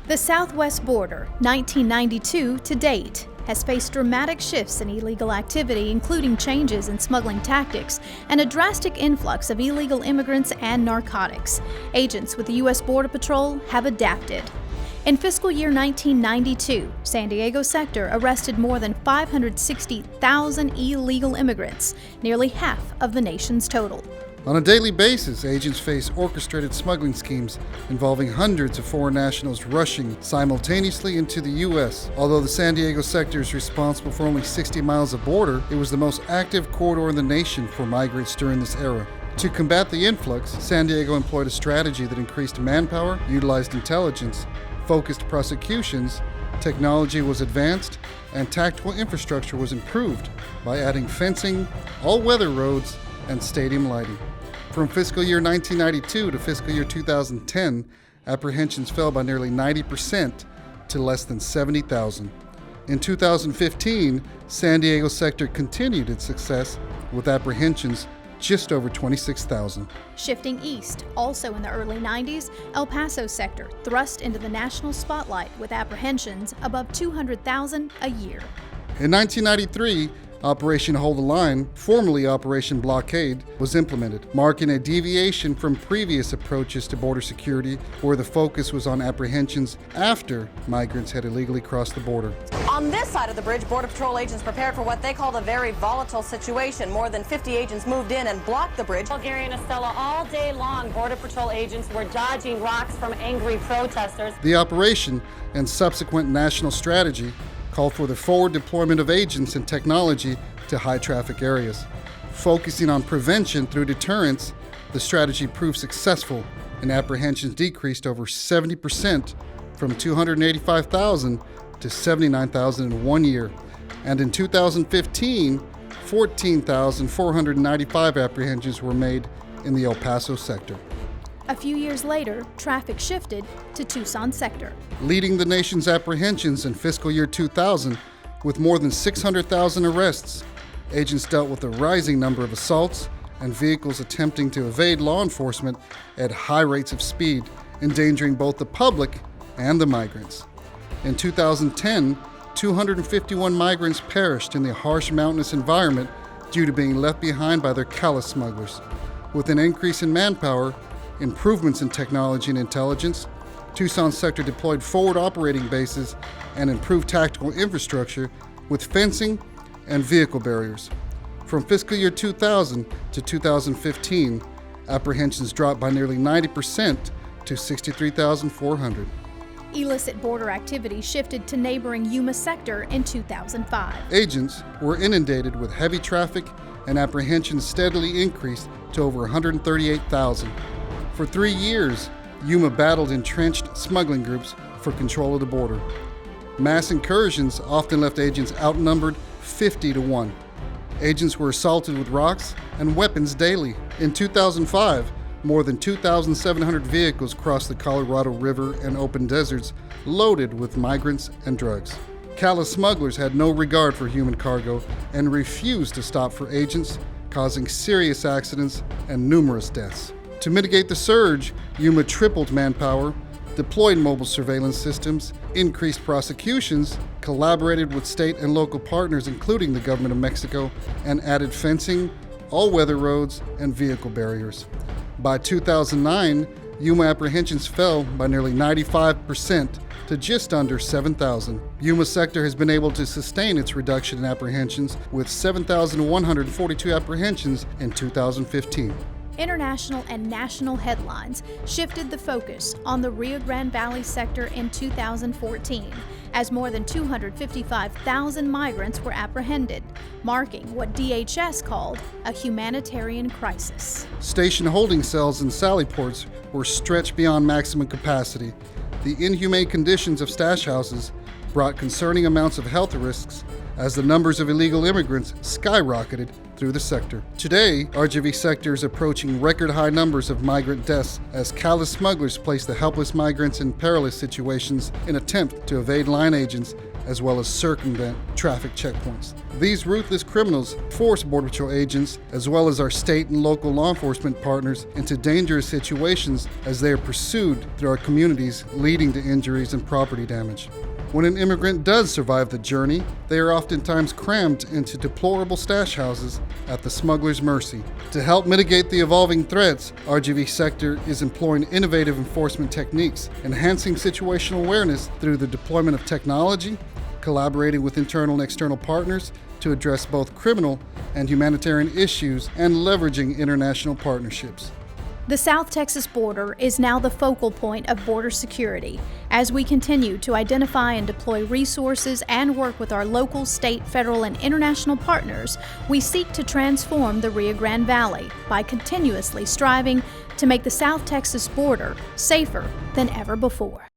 The southwest border, 1992 to date, has faced dramatic shifts in illegal activity, including changes in smuggling tactics and a drastic influx of illegal immigrants and narcotics. Agents with the U.S. Border Patrol have adapted. In fiscal year 1992, San Diego sector arrested more than 560,000 illegal immigrants, nearly half of the nation's total. On a daily basis, agents face orchestrated smuggling schemes involving hundreds of foreign nationals rushing simultaneously into the U.S. Although the San Diego sector is responsible for only 60 miles of border, it was the most active corridor in the nation for migrants during this era. To combat the influx, San Diego employed a strategy that increased manpower, utilized intelligence, focused prosecutions, technology was advanced, and tactical infrastructure was improved by adding fencing, all-weather roads, and stadium lighting. From fiscal year 1992 to fiscal year 2010, apprehensions fell by nearly 90% to less than 70,000. In 2015, San Diego sector continued its success with apprehensions just over 26,000. Shifting east, also in the early 90s, El Paso sector thrust into the national spotlight with apprehensions above 200,000 a year. In 1993, Operation Hold the Line, formerly Operation Blockade, was implemented, marking a deviation from previous approaches to border security, where the focus was on apprehensions after migrants had illegally crossed the border. On this side of the bridge, Border Patrol agents prepared for what they called a very volatile situation. More than 50 agents moved in and blocked the bridge. Gary and Estella, all day long, Border Patrol agents were dodging rocks from angry protesters. The operation and subsequent national strategy called for the forward deployment of agents and technology to high-traffic areas. Focusing on prevention through deterrence, the strategy proved successful, and apprehensions decreased over 70% from 285,000 to 79,000 in 1 year. And in 2015, 14,495 apprehensions were made in the El Paso sector. A few years later, traffic shifted to Tucson sector. Leading the nation's apprehensions in fiscal year 2000 with more than 600,000 arrests, agents dealt with a rising number of assaults and vehicles attempting to evade law enforcement at high rates of speed, endangering both the public and the migrants. In 2010, 251 migrants perished in the harsh mountainous environment due to being left behind by their callous smugglers. With an increase in manpower, improvements in technology and intelligence, Tucson sector deployed forward operating bases and improved tactical infrastructure with fencing and vehicle barriers. From fiscal year 2000 to 2015, apprehensions dropped by nearly 90% to 63,400. Illicit border activity shifted to neighboring Yuma sector in 2005. Agents were inundated with heavy traffic, and apprehensions steadily increased to over 138,000. For 3 years, Yuma battled entrenched smuggling groups for control of the border. Mass incursions often left agents outnumbered 50 to 1. Agents were assaulted with rocks and weapons daily. In 2005, more than 2,700 vehicles crossed the Colorado River and open deserts loaded with migrants and drugs. Callous smugglers had no regard for human cargo and refused to stop for agents, causing serious accidents and numerous deaths. To mitigate the surge, Yuma tripled manpower, deployed mobile surveillance systems, increased prosecutions, collaborated with state and local partners including the government of Mexico, and added fencing, all-weather roads, and vehicle barriers. By 2009, Yuma apprehensions fell by nearly 95% to just under 7,000. Yuma sector has been able to sustain its reduction in apprehensions with 7,142 apprehensions in 2015. International and national headlines shifted the focus on the Rio Grande Valley sector in 2014, as more than 255,000 migrants were apprehended, marking what DHS called a humanitarian crisis. Station holding cells and sally ports were stretched beyond maximum capacity. The inhumane conditions of stash houses brought concerning amounts of health risks as the numbers of illegal immigrants skyrocketed through the sector. Today, RGV sector is approaching record high numbers of migrant deaths as callous smugglers place the helpless migrants in perilous situations in attempt to evade line agents as well as circumvent traffic checkpoints. These ruthless criminals force Border Patrol agents, as well as our state and local law enforcement partners, into dangerous situations as they are pursued through our communities, leading to injuries and property damage. When an immigrant does survive the journey, they are oftentimes crammed into deplorable stash houses at the smuggler's mercy. To help mitigate the evolving threats, RGV sector is employing innovative enforcement techniques, enhancing situational awareness through the deployment of technology, collaborating with internal and external partners to address both criminal and humanitarian issues, and leveraging international partnerships. The South Texas border is now the focal point of border security. As we continue to identify and deploy resources and work with our local, state, federal, and international partners, we seek to transform the Rio Grande Valley by continuously striving to make the South Texas border safer than ever before.